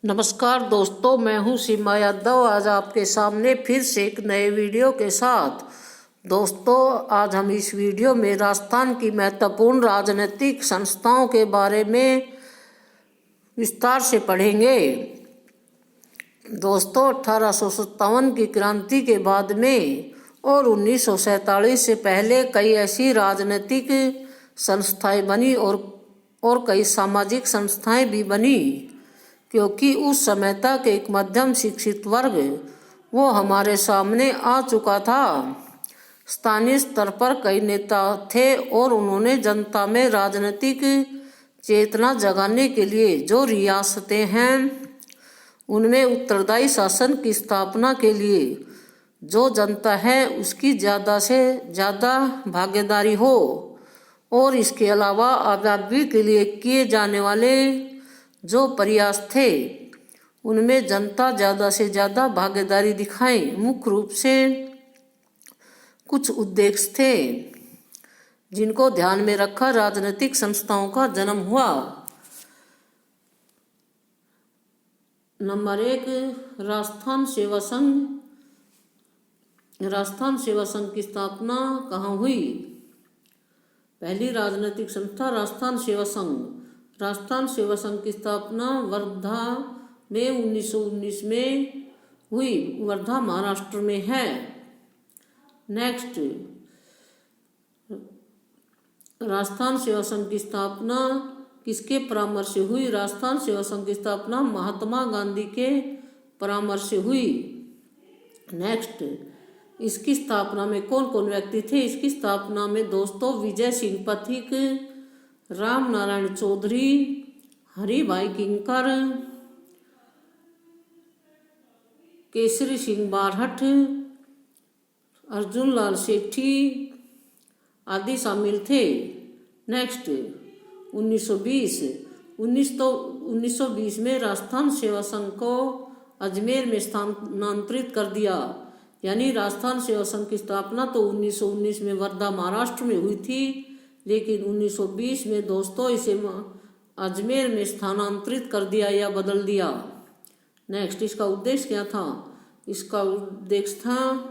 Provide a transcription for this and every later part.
नमस्कार दोस्तों, मैं हूं सीमा यादव। आज आपके सामने फिर से एक नए वीडियो के साथ। दोस्तों, आज हम इस वीडियो में राजस्थान की महत्वपूर्ण राजनीतिक संस्थाओं के बारे में विस्तार से पढ़ेंगे। दोस्तों, 1857 की क्रांति के बाद में और 1947 से पहले कई ऐसी राजनीतिक संस्थाएं बनी और कई सामाजिक संस्थाएं भी बनी, क्योंकि उस समय तक एक मध्यम शिक्षित वर्ग वो हमारे सामने आ चुका था। स्थानीय स्तर पर कई नेता थे और उन्होंने जनता में राजनीतिक चेतना जगाने के लिए जो रियासतें हैं उनमें उत्तरदायी शासन की स्थापना के लिए जो जनता है उसकी ज़्यादा से ज़्यादा भागीदारी हो, और इसके अलावा आज़ादी के लिए किए जाने वाले जो प्रयास थे उनमें जनता ज़्यादा से ज़्यादा भागीदारी दिखाए। मुख्य रूप से कुछ उद्देश्य थे जिनको ध्यान में रखा राजनीतिक संस्थाओं का जन्म हुआ। नंबर 1, राजस्थान सेवा संघ। राजस्थान सेवा संघ की स्थापना कहाँ हुई? पहली राजनीतिक संस्था राजस्थान सेवा संघ। राजस्थान सेवा संघ की स्थापना वर्धा में 1919 में हुई। वर्धा महाराष्ट्र में है। नेक्स्ट, राजस्थान सेवा संघ की स्थापना किसके परामर्श से हुई? राजस्थान सेवा संघ की स्थापना महात्मा गांधी के परामर्श से हुई। नेक्स्ट, इसकी स्थापना में कौन कौन व्यक्ति थे? इसकी स्थापना में दोस्तों विजय सिंह पथिक, राम नारायण चौधरी, हरि भाई किंकर, केसरी सिंह बारहट, अर्जुन लाल सेठी आदि शामिल थे। नेक्स्ट, 1920 में राजस्थान सेवा संघ को अजमेर में स्थानांतरित कर दिया। यानी राजस्थान सेवा संघ की स्थापना तो 1919 में वर्धा महाराष्ट्र में हुई थी, लेकिन 1920 में दोस्तों इसे अजमेर में स्थानांतरित कर दिया या बदल दिया। नेक्स्ट, इसका उद्देश्य क्या था? इसका उद्देश्य था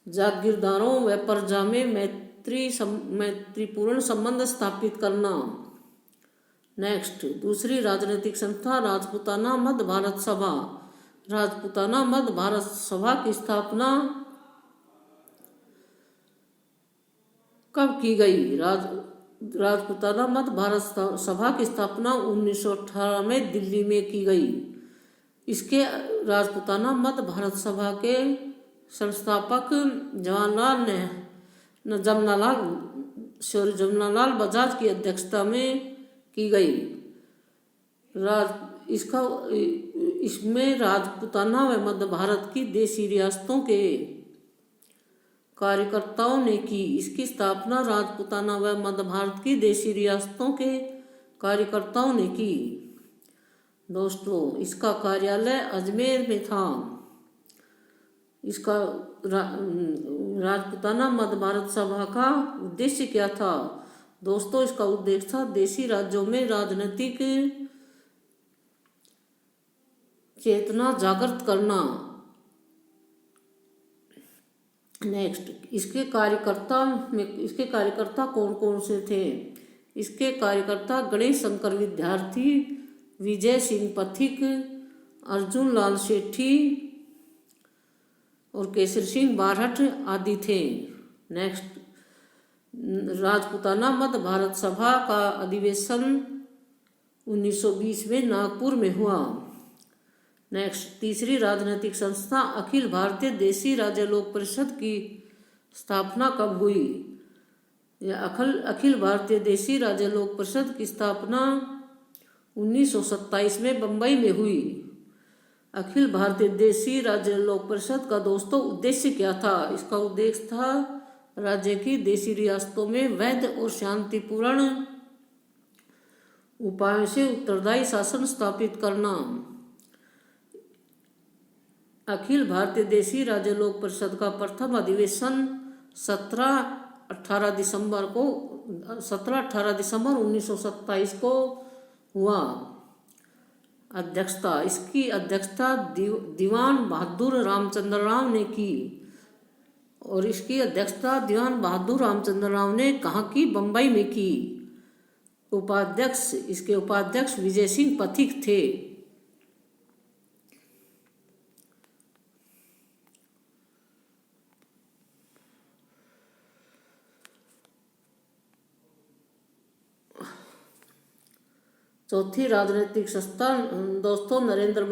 जागीरदारों व प्रजा में मैत्रीपूर्ण संबंध स्थापित करना। नेक्स्ट, दूसरी राजनीतिक संस्था राजपूताना मध्य भारत सभा। राजपूताना मध्य भारत सभा की स्थापना कब की गई? राजपूताना मध्य भारत सभा की स्थापना 1918 में दिल्ली में की गई। इसके राजपूताना मध्य भारत सभा के संस्थापक जमनालाल बजाज की अध्यक्षता में की गई। इसमें राजपूताना व मध्य भारत की देशी रियासतों के कार्यकर्ताओं ने की। इसकी स्थापना राजपूताना व मध्य भारत की देशी रियासतों के कार्यकर्ताओं ने की। दोस्तों, इसका कार्यालय अजमेर में था। इसका राजपूताना मध्य भारत सभा का उद्देश्य क्या था? दोस्तों, इसका उद्देश्य था देशी राज्यों में राजनीतिक चेतना जागृत करना। नेक्स्ट, इसके कार्यकर्ता कौन कौन से थे? इसके कार्यकर्ता गणेश शंकर विद्यार्थी, विजय सिंह पथिक, अर्जुन लाल सेठी और केसरी सिंह बारहट आदि थे। नेक्स्ट, राजपूताना मध्य भारत सभा का अधिवेशन 1920 में नागपुर में हुआ। नेक्स्ट, तीसरी राजनीतिक संस्था अखिल भारतीय देशी राज्य लोक परिषद की स्थापना कब हुई? अखिल भारतीय देशी राज्य लोक परिषद की स्थापना 1927 में बम्बई में हुई। अखिल भारतीय देशी राज्य लोक परिषद का दोस्तों उद्देश्य क्या था? इसका उद्देश्य था राज्य की देशी रियासतों में वैध और शांतिपूर्ण उपायों से उत्तरदायी शासन स्थापित करना। अखिल भारतीय देशी राज्य लोक परिषद का प्रथम अधिवेशन 17-18 दिसंबर 1927 को हुआ। अध्यक्षता, इसकी अध्यक्षता दीवान बहादुर रामचंद्र राव ने की। और इसकी अध्यक्षता दीवान बहादुर रामचंद्र राव ने कहाँ की? बम्बई में की। इसके उपाध्यक्ष विजय सिंह पथिक थे। चौथी राजनीतिक संस्था दोस्तों नरेंद्र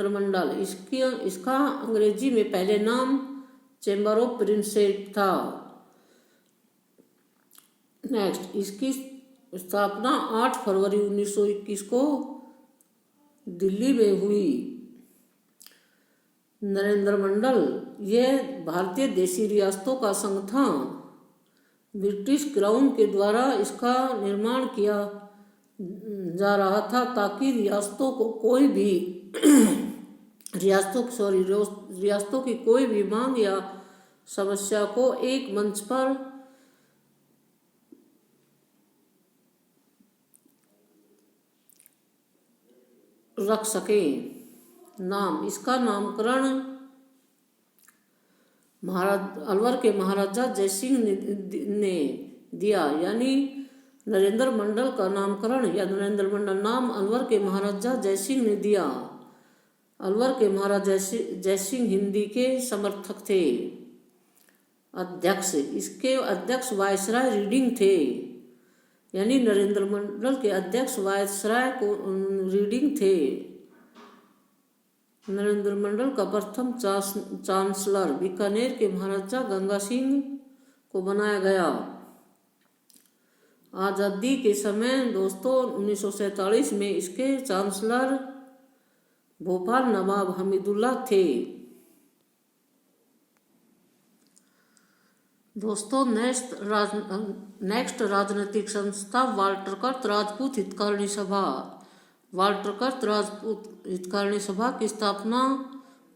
मंडल। इसका अंग्रेजी में पहले नाम चैम्बर ऑफ प्रिंसेस था। नेक्स्ट, इसकी स्थापना 8 फरवरी 1921 को दिल्ली में हुई। नरेंद्र मंडल यह भारतीय देशी रियासतों का संघ था। ब्रिटिश क्राउन के द्वारा इसका निर्माण किया जा रहा था ताकि रियासतों की कोई भी मांग या समस्या को एक मंच पर रख सके। इसका नामकरण अलवर के महाराजा जयसिंह ने दिया। यानी नरेंद्र मंडल का नामकरण या नरेंद्र मंडल नाम अलवर के महाराजा जयसिंह ने दिया। अलवर के महाराजा जयसिंह हिंदी के समर्थक थे। अध्यक्ष, इसके अध्यक्ष वायसराय रीडिंग थे। यानी नरेंद्र मंडल के अध्यक्ष वायसराय को रीडिंग थे। नरेंद्र मंडल का प्रथम चांसलर बीकानेर के महाराजा गंगा सिंह को बनाया गया। आज़ादी के समय दोस्तों 1947 में इसके चांसलर भोपाल नवाब हमीदुल्ला थे। दोस्तों नेक्स्ट राजनीतिक संस्था वाल्टर कर्त राजपूत हितकारिणी सभा। वाल्टर कर्त राजपूत हितकारिणी सभा की स्थापना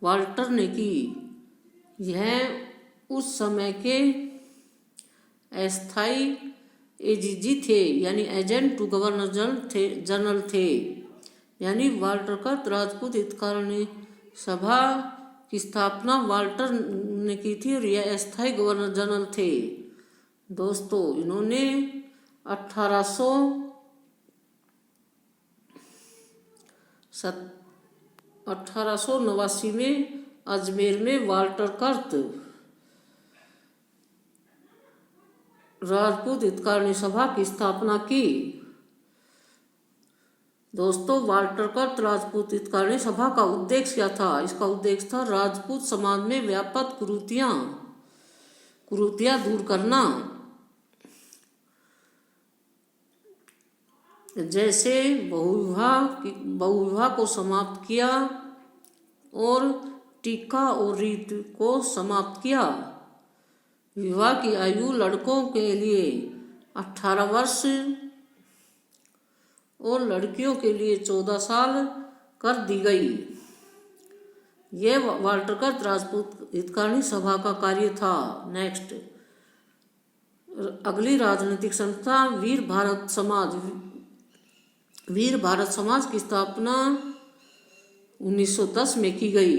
वाल्टर ने की। यह उस समय के अस्थायी एजीजी थे, यानी एजेंट टू गवर्नर जनरल थे। यानी वाल्टर कर्त राजपूत हितकारिणी सभा की स्थापना वाल्टर ने की थी और यह अस्थायी गवर्नर जनरल थे। दोस्तों इन्होंने 1889 में अजमेर में वाल्टर कर्त राजपूत हितकारिणी सभा की स्थापना की। दोस्तों वाल्टर कर्त राजपूत हितकारिणी सभा का उद्देश्य क्या था? इसका उद्देश्य था राजपूत समाज में व्याप्त कुरीतियां दूर करना। जैसे बहुविवाह को समाप्त किया और टीका और रीत को समाप्त किया। विवाह की आयु लड़कों के लिए 18 वर्ष और लड़कियों के लिए 14 साल कर दी गई। यह वाल्टर कर्त राजपूत हितकारिणी सभा का कार्य था। नेक्स्ट, अगली राजनीतिक संस्था वीर भारत समाज की स्थापना 1910 में की गई।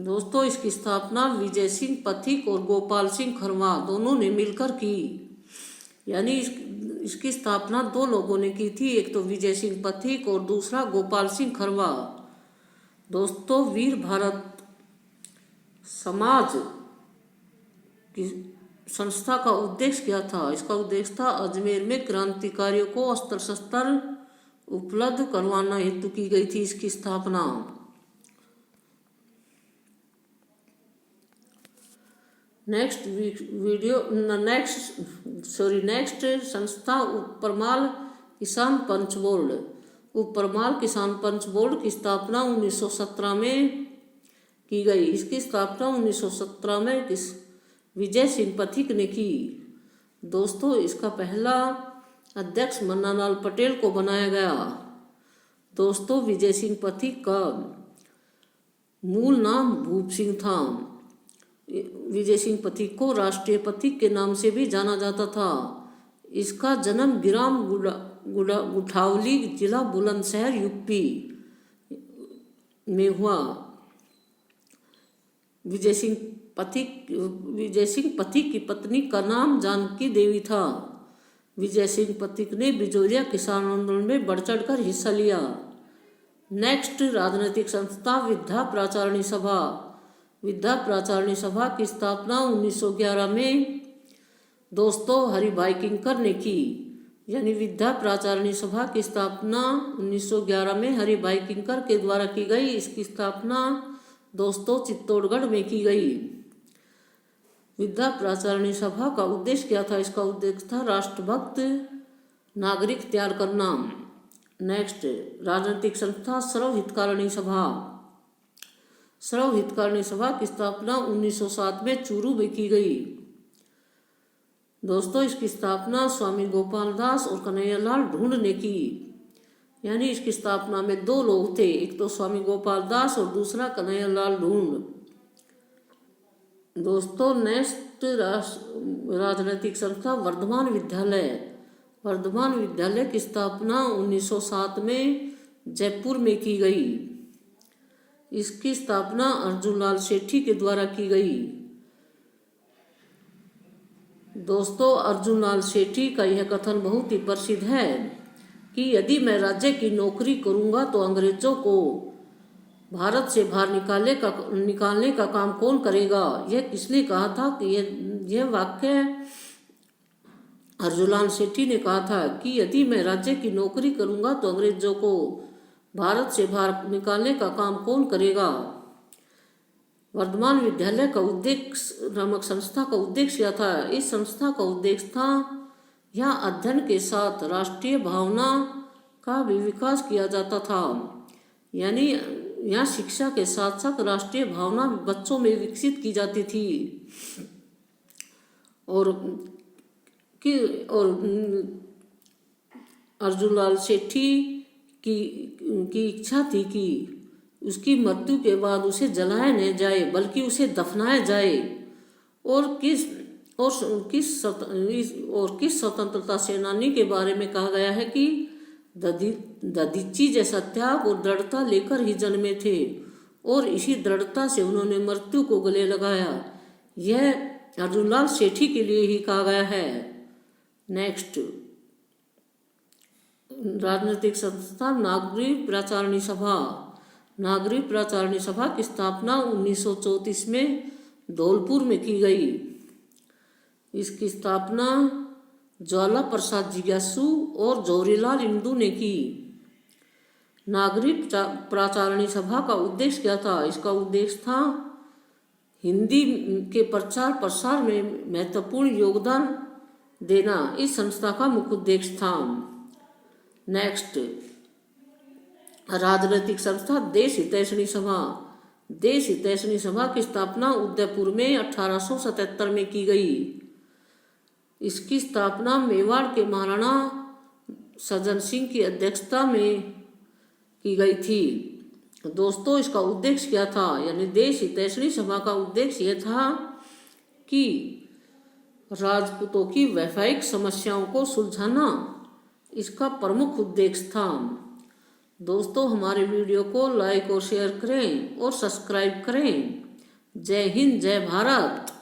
दोस्तों इसकी स्थापना विजय सिंह पथिक और गोपाल सिंह खरवा दोनों ने मिलकर की। यानी इसकी स्थापना दो लोगों ने की थी, एक तो विजय सिंह पथिक और दूसरा गोपाल सिंह खरवा। दोस्तों वीर भारत समाज की संस्था का उद्देश्य क्या था? इसका उद्देश्य था अजमेर में क्रांतिकारियों को अस्त्र शस्त्र उपलब्ध करवाना हेतु की गई थी इसकी स्थापना। नेक्स्ट संस्था उपरमाल किसान पंच बोर्ड। उपरमाल किसान पंच बोर्ड की स्थापना 1917 में की गई। इसकी स्थापना 1917 में विजय सिंह पथिक ने की। दोस्तों इसका पहला अध्यक्ष मन्नालाल पटेल को बनाया गया। दोस्तों विजय सिंह पथिक का मूल नाम भूप सिंह था। विजय सिंह पथिक को राष्ट्रीय पथिक के नाम से भी जाना जाता था। इसका जन्म ग्राम गुठावली जिला बुलंदशहर यूपी में हुआ। विजय सिंह पथिक की पत्नी का नाम जानकी देवी था। विजय सिंह पथिक ने बिजोरिया किसान आंदोलन में बढ़ चढ़कर हिस्सा लिया। नेक्स्ट, राजनीतिक संस्था विद्या प्राचारणी सभा। विद्या प्राचारणी सभा की स्थापना 1911 में दोस्तों हरिभाई किंकर ने की। यानी विद्या प्राचारणी सभा की स्थापना 1911 में हरिभाई किंकर के द्वारा की गई। इसकी स्थापना दोस्तों चित्तौड़गढ़ में की गई। विद्या प्राचारणी सभा का उद्देश्य क्या था? इसका उद्देश्य था राष्ट्रभक्त नागरिक तैयार करना। नेक्स्ट, राजनीतिक संस्था सर्व हितकारिणी सभा। सर्व हितकारिणी सभा की स्थापना 1907 में चूरू में की गई। दोस्तों इसकी स्थापना स्वामी गोपाल दास और कन्हैयालाल ढूंढ ने की। यानी इसकी स्थापना में दो लोग थे, एक तो स्वामी गोपाल दास और दूसरा कन्हैयालाल ढूंढ। दोस्तों नेक्स्ट, राजनीतिक संस्था वर्धमान विद्यालय। वर्धमान विद्यालय की स्थापना 1907 में जयपुर में की गई। इसकी स्थापना अर्जुन लाल सेठी के द्वारा की गई। दोस्तों अर्जुन लाल सेठी का यह कथन बहुत ही प्रसिद्ध है कि यदि मैं राज्य की नौकरी करूंगा तो अंग्रेजों को भारत से बाहर निकालने का काम कौन करेगा। यह किसने कहा था? कि यह वाक्य अर्जुन लाल सेठी ने कहा था कि यदि मैं राज्य की नौकरी करूंगा तो अंग्रेजों को भारत से बाहर निकालने का काम कौन करेगा। वर्धमान विद्यालय का उद्देश्य नामक संस्था का उद्देश्य क्या था? इस संस्था का उद्देश्य था यहाँ अध्ययन के साथ राष्ट्रीय भावना का भी विकास किया जाता था। यानी यहाँ शिक्षा के साथ साथ राष्ट्रीय भावना बच्चों में विकसित की जाती थी। और अर्जुन लाल सेठी की इच्छा थी कि उसकी मृत्यु के बाद उसे जलाया न जाए बल्कि उसे दफनाया जाए। और किस स्वतंत्रता सेनानी के बारे में कहा गया है कि दधीची जैसा त्याग और दृढ़ता लेकर ही जन्मे थे और इसी दृढ़ता से उन्होंने मृत्यु को गले लगाया। यह अर्जुन लाल सेठी के लिए ही कहा गया है। नेक्स्ट, राजनीतिक संस्था नागरिक प्राचारणी सभा। नागरिक प्राचारणी सभा की स्थापना 1934 में धौलपुर में की गई। इसकी स्थापना ज्वाला प्रसाद जिज्ञासु और जौहरीलाल इंदू ने की। नागरिक प्राचारणी सभा का उद्देश्य क्या था? इसका उद्देश्य था हिंदी के प्रचार प्रसार में महत्वपूर्ण योगदान देना। इस संस्था का मुख्य उद्देश्य था। नेक्स्ट, राजनीतिक संस्था देश हितैषणी सभा। देश हितैषणी सभा की स्थापना उदयपुर में 1877 में की गई। इसकी स्थापना मेवाड़ के महाराणा सज्जन सिंह की अध्यक्षता में की गई थी। दोस्तों इसका उद्देश्य क्या था? यानी देश हितैषणी सभा का उद्देश्य यह था कि राजपूतों की वैवाहिक समस्याओं को सुलझाना इसका प्रमुख उद्देश्य था। दोस्तों हमारे वीडियो को लाइक और शेयर करें और सब्सक्राइब करें। जय हिंद, जय भारत।